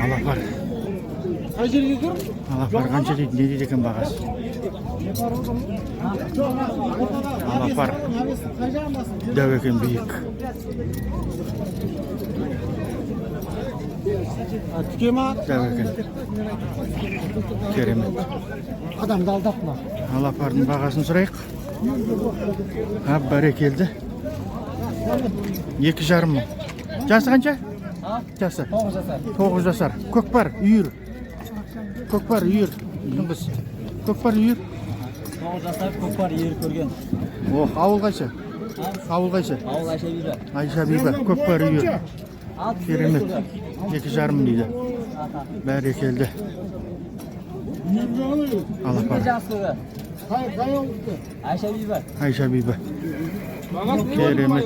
Алапар. Қай жерге кір? Алапар қанша дейді, не дейді екен бағасы? Алапар. Дәу екен, биік. Тіке ма? Дәу екен. Керемет. Адамды алдап ма? Алапардың бағасын сұрайық. Бәрекелді. 2,5 мың. Жасы қанша? Жасы 9 жасар. Көкпар, үйір. Көкпар, үйір. Көкпар, үйір. 9 жасар көкпар үйір көрген. Ауыл қайсы? Ауыл қайсы? Ауыл Айша Бибі. Айша Бибі, көкпар, үйір. Керемет. 2,5 мың дейді. Бәрекелді. Алапар. Айша Бибі. Айша Бибі. Керемет.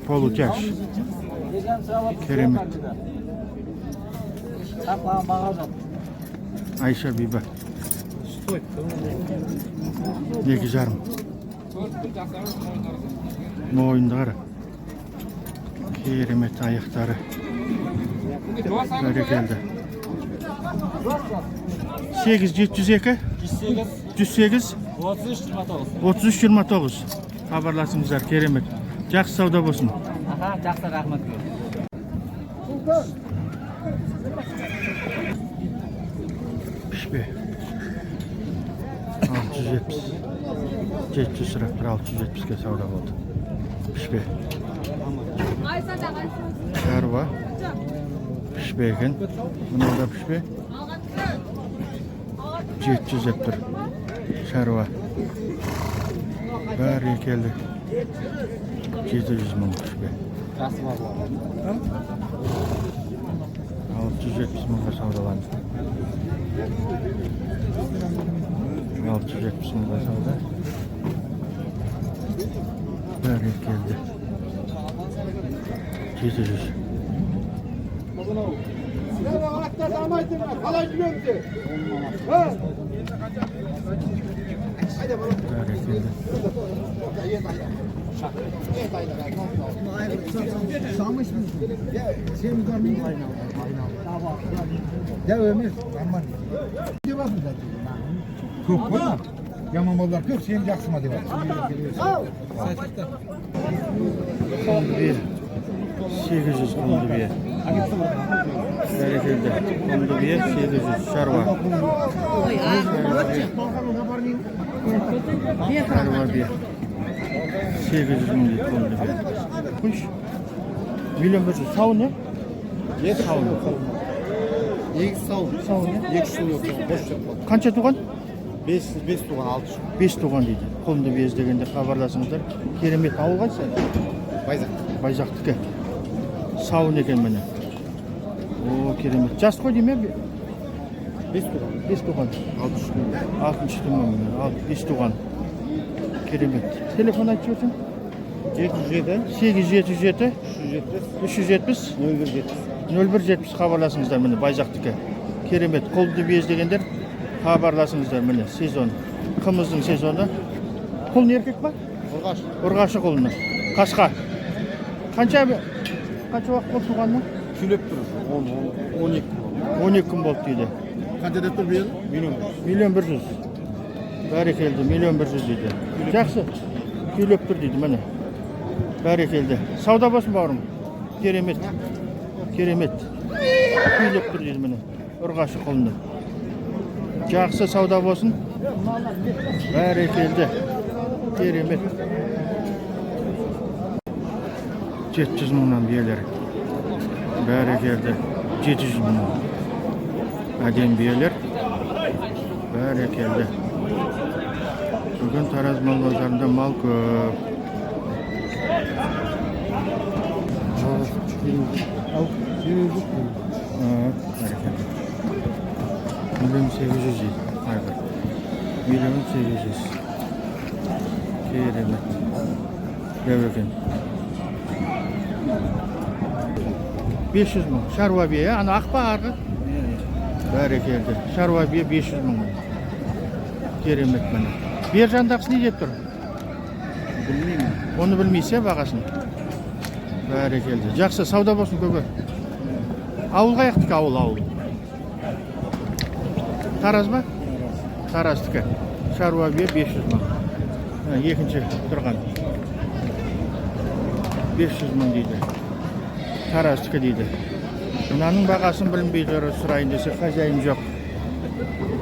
Полутяж. Керемет. Айша Бибі. 2,5. Мойындары. Керемет аяқтары. Бәрекелді. 8-702 108 33-29 хабарласыңыздар. Керемет. Жақсы сауда болсын. Жақсы, рахмет. Пішпе 670 700 сұрақ 670-ке сауда болды. Пішпе шаруа пішпе екен. Мынау да пішпе 700 деп тұр. Шаруа бәрекелді 700 мың пішпе. 670 мыңға саудаланды. 670 мыңға сауда. Бәрекелді 700. Көп қой. Яман балдар көп, сен жақсы ма деп жатыр. Қонды бие 800 қонды бие. Бәрекелді. Қонды бие 800 шаруа. Шаруа бие 800 мың дейді қонды бие. Күш 1,500,000 сауын не? Сауын. Егіз сауын. Сауын не? 2 жыл өтті. Қанша туған? 5 туған 6 жыл. 5 туған дейді. Қонды бие іздегенде хабарласыңыздар. Керемет. Ауыл қайсы? Байзақ. Байзақтікі. Сауын екен міне. О, керемет. Жас қой дейме? 5 туған. 5 туған. 6 туған. 5 туған. Керемет. Телефон айтып жүрсің? 877 370 0170 хабарласыңыздар міне Байзақтікі. Керемет. Қолды бие іздегендер хабарласыңыздар міне. Сезон. Қымыздың сезоны. Құл не еркек па? Ұрғашы құлыны. Қасқа. Қанша уақыт болды туғанына? Күліп тұр. 12 күн болды дейді. Қанша деп тұр биыл? 1,100,000. Бәрекелді 1,100,000 дейді. Жақсы. Күліп тұр дейді міне. Бәрекелді. Сауда болсын бауырым. Керемет. Керемет. Күліп тұр дейді міне. Ұрғашы құлыны. Жақсы сауда болсын. Бәрекелді. Керемет. 700 мыңнан биелер. Бәрекелді. 700 мыңнан. Әдем биелер. Бәрекелді. Бүгін Тараз мал базарында мал көп. Бәрекелді. 1,800,000 дейді. 1,800,000. Керемет. Дәу екен. 500 мың. Шаруа бие, ана ақ па арғы? Бәрекелді. Шаруа бие 500 мың. Керемет міне. Бер жандақсы не деп тұр? Білмеймін. Оны білмейсі бағасын? Barakeldi. Жақсы, сауда болсын көке. Ауыл қаяқтікі, ауыл. Тараз ба? Тараздікі. Шаруа бие 500 мың. Екінші тұрған. 500 мың дейді. Тараздікі дейді. Мынаның бағасын білінбей тұр, сұрайын десе хозяин жоқ.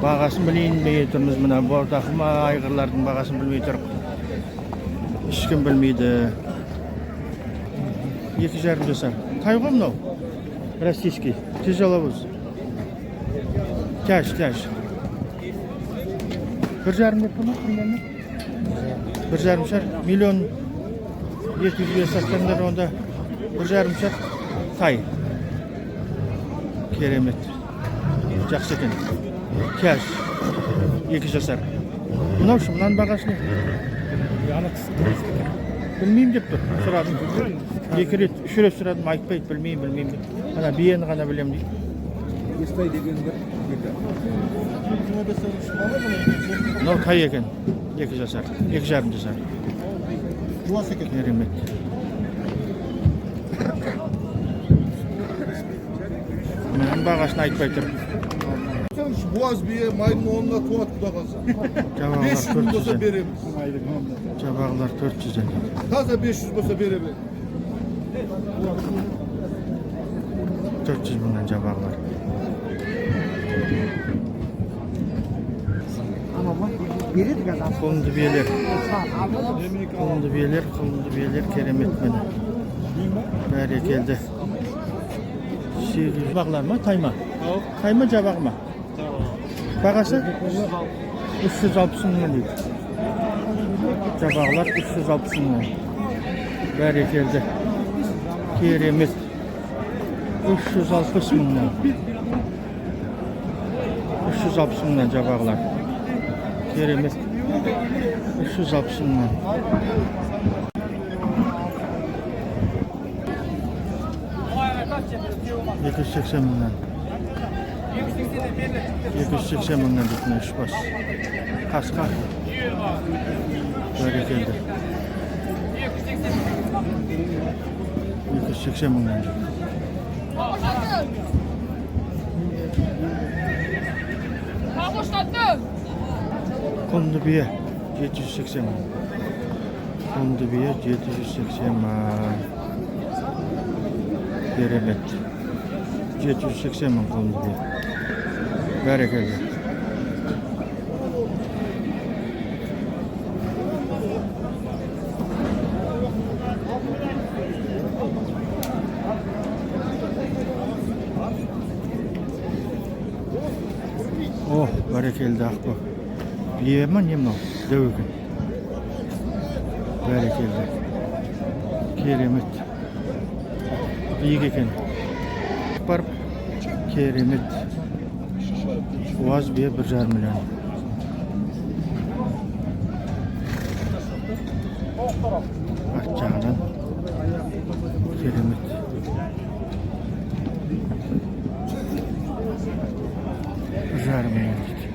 Бағасын білейін бей тұрмыз, мына бордақыма айғырлардың бағасын білмей тұр. Ешкім білмейді. 2,5 жасар. Тайға мынау? Российский. Тяжеловоз. Тяж. 1,5 деп тұрмыз, примерно? 1,5 шар. Миллион 200 сатқандар онда 1,5 шар. Тай. Керемет. Жақсы екен. Тяж. 2 жасар. Мынау шы, мынаның бағасы не? Білмеймін деп тұр. Сұрадым. 2 рет, 3 рет сұрадым, айтпайды, білмеймін деп. Ана биені ғана білем дейді. Естай дегенді. Мынау тай екен. 2 жасар. 2,5 жасар. Жуас екен. Керемет. Мынаның бағасын айтпай тұр. Boğaz bir maymun onunla tuvat budakası. 500 bin olsa 400. veririz. Жабағылар 400. Taze 500 olsa veririz. 400 мыңнан жабағылар. Құлынды биелер керемет мені. Бәрекелді. Бағлар ма, тайма? Тайма жабағы ма? Бағасы? 360 мыңнан дейді. Жабағылар 360 мыңнан. Бәрекелді. Керемет. 360 мыңнан. 360 мыңнан жабағылар. Керемет. 360 мыңнан. 280 мыңнан. 280 мыңнан дейтін үш бас. Қасқа. Бәрекелді. 280 мыңнан. Құнды бие 780 мың. Құнды бие 780 мың. Керемет. 780 мың құнды бие. Бәрекелді. О, бәрекелді ақпа. Бие ма не мынау? Дәу екен. Бәрекелді. Керемет. Биік екен. Барып, керемет. Уаз бие 1,5 миллион. Арт жағынан. Керемет. Жарым миллион дейді.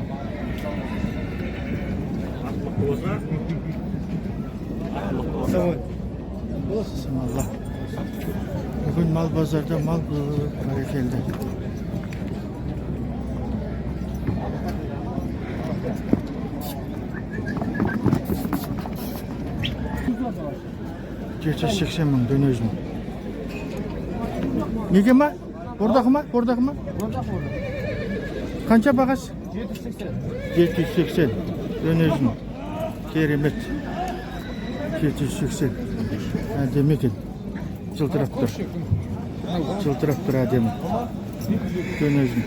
Алла. Бүгін мал базарда мал көп бәрекелді. $780 мың дөнөзін. Неге ма? Бордақы ма? Қанша бағасы? 780 дөнөзін. Керемет. 780. Әдемі екен. Жылтырап тұр әдемі. Дөнөзін.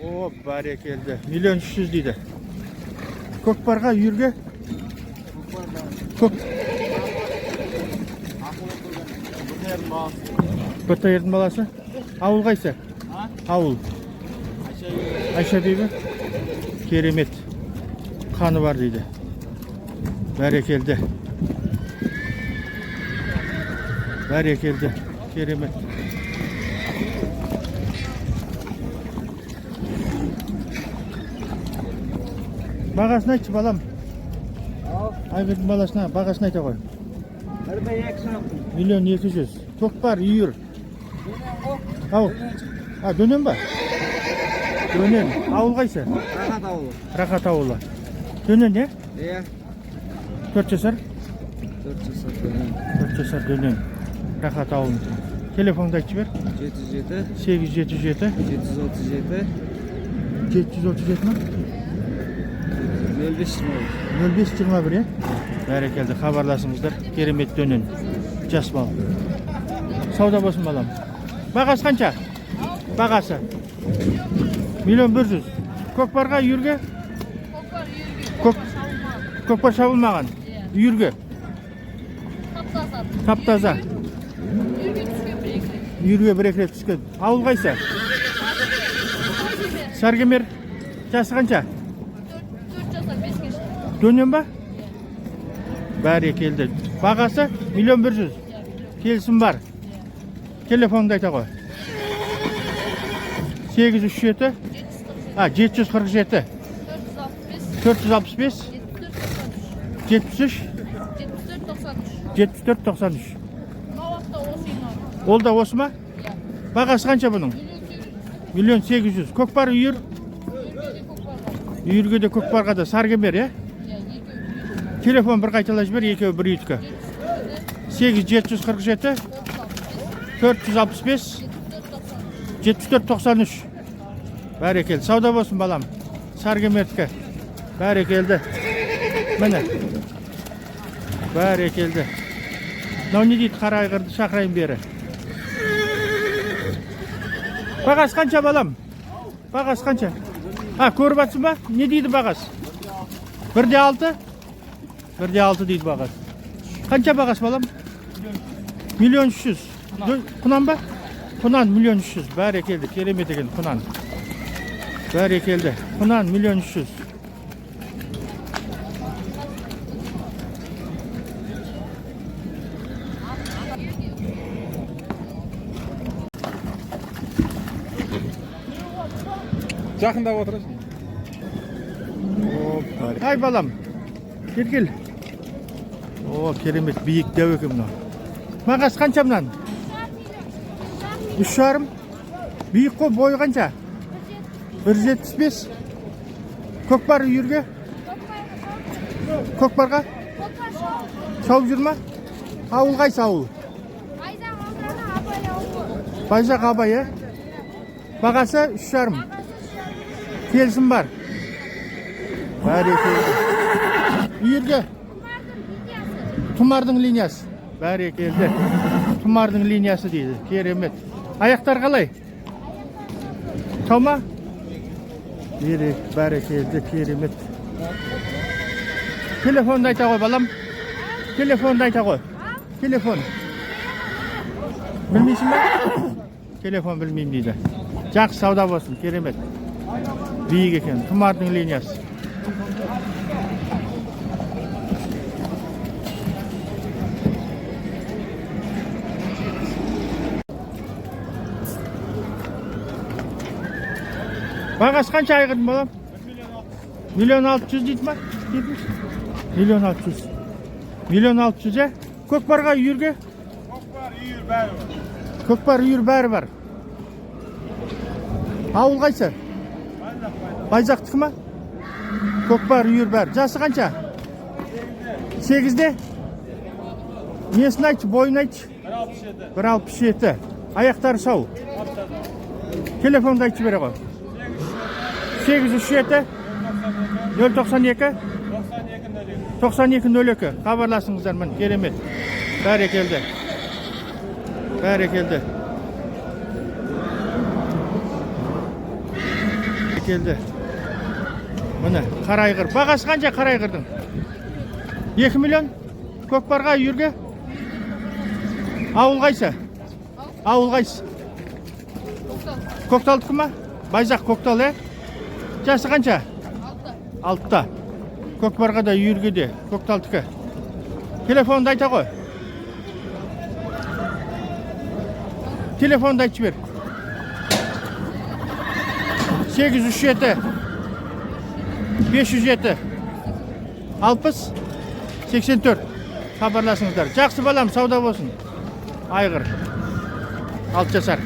О, бәрекелді. 1,300,000 дейді. Көкпарға, үйірге? Көк. Бұтайырдың баласы? Ауыл қайсы? Ауыл. Айша бейбі? Керемет. Қаны бар дейді. Бәрекелді. Керемет. Бағасын айтшы балам. Al. Айгүлдің баласына бағасын айта қой. 1.200. Миллион 200. Көкпар, үйір. Ау. Дөнен ба? Дөнен. Ауыл қайсы? Рахат ауылы. Рахат ауылы. Дөнен, е? Иә. 4 жасар? 4 жасар. 4 жасар дөнен. Рахат ауылы. Телефонды айтшы бер. 77 877 737 737 ма? 0521, е? Бәрекелді, хабарласыңыздар. Керемет дөнен. Жас бал. Сауда болсын балам. Бағасы қанша? Бағасы? Миллион 100. Көкпарға, үйірге? Көкпар шабылмаған. Үйірге? Таптаза. Үйірге бір рет түскен. Ауыл қайсы? Саргемер. Жасы қанша? 4 жасар 5 кеш. Дөнен ба? Бәрекелді. Бағасы? Миллион 100. Келісім бар. Телефонды айта қой. 837 747 465 73 74 93. Ол да осы ма? Бағасы қанша бұның? Миллион 800. Көкпар үйір? Үйірге де көкпарға да саргемер, е? Телефон бір қайталай жібер, екеуі бір үйіткі. 8747 465 7493. Бәрекелді. Сауда болсын балам. Саргемертікі. Бәрекелді. Міне. Бәрекелді. Мынау не дейді, қара айғырды шақырайын бері. Бағасы қанша балам? Бағасы қанша? Көріп атсың ба? Не дейді бағасы? 1.6? 1.6 дейді бағасы. Қанша бағасы балам? Миллион 300. Құнан ба? Құнан миллион 300. Бәрекелді. Керемет екен құнан. Бәрекелді. Құнан миллион 300. Жақындап отырасың. Ай балам. Кел. Керемет биік дәу екен мынау. Бағасы қанша мұнан? 3,5. Биік қой, бойы қанша? 175. Көкпар үйірге? Көкпарға? Шауып жүр ма? Ауыл қайсы ауыл? Байзақ Абай, е? Бағасы 3,5. Келісім бар. Бәрекелді. Үйірге? Тұмардың линиясы. Бәрекелді. Тұмардың линиясы дейді. Керемет. Аяқтар қалай? Сау ма? Бәрекелді. Керемет. Телефонды айта қой балам. Телефонды айта қой. Телефон. Білмейсің ба? Телефон білмеймін дейді. Жақсы сауда болсын. Керемет. Биік екен. Тұмардың линиясы. Бағасы қанша айғырдың балам? Миллион 600 дейді ма? Миллион 600. Миллион 600, е? Көкпарға үйірге? Көкпар үйір бәрі бар. Ауыл қайсы? Байзақтық ма? Көкпар үйір бәрі. Жасы қанша? 8-де? Несін айтшы, бойын айтшы? 1.67. Аяқтары сау. Телефонды айтшы бере қой. 837 092 9202. Хабарласыңыздар мін. Керемет. Бәрекелді. Бәрекелді. Бәрекелді. Міне, қарайғыр. Бағасы қанша қарайғырдың? 2 миллион. Көкпарға үйірге? Ауыл қайсы? Ауыл қайсы? Көкталдық ма? Байзақ Көктал, е? Жасы қанша? 6-та. Көкпарға да үйірге де. Көкталдықы. Телефонды айта қой. Телефонды айтшы бер. 837 507 60 84 хабарласыңыздар. Жақсы балам, сауда болсын. Айғыр 6 жасар.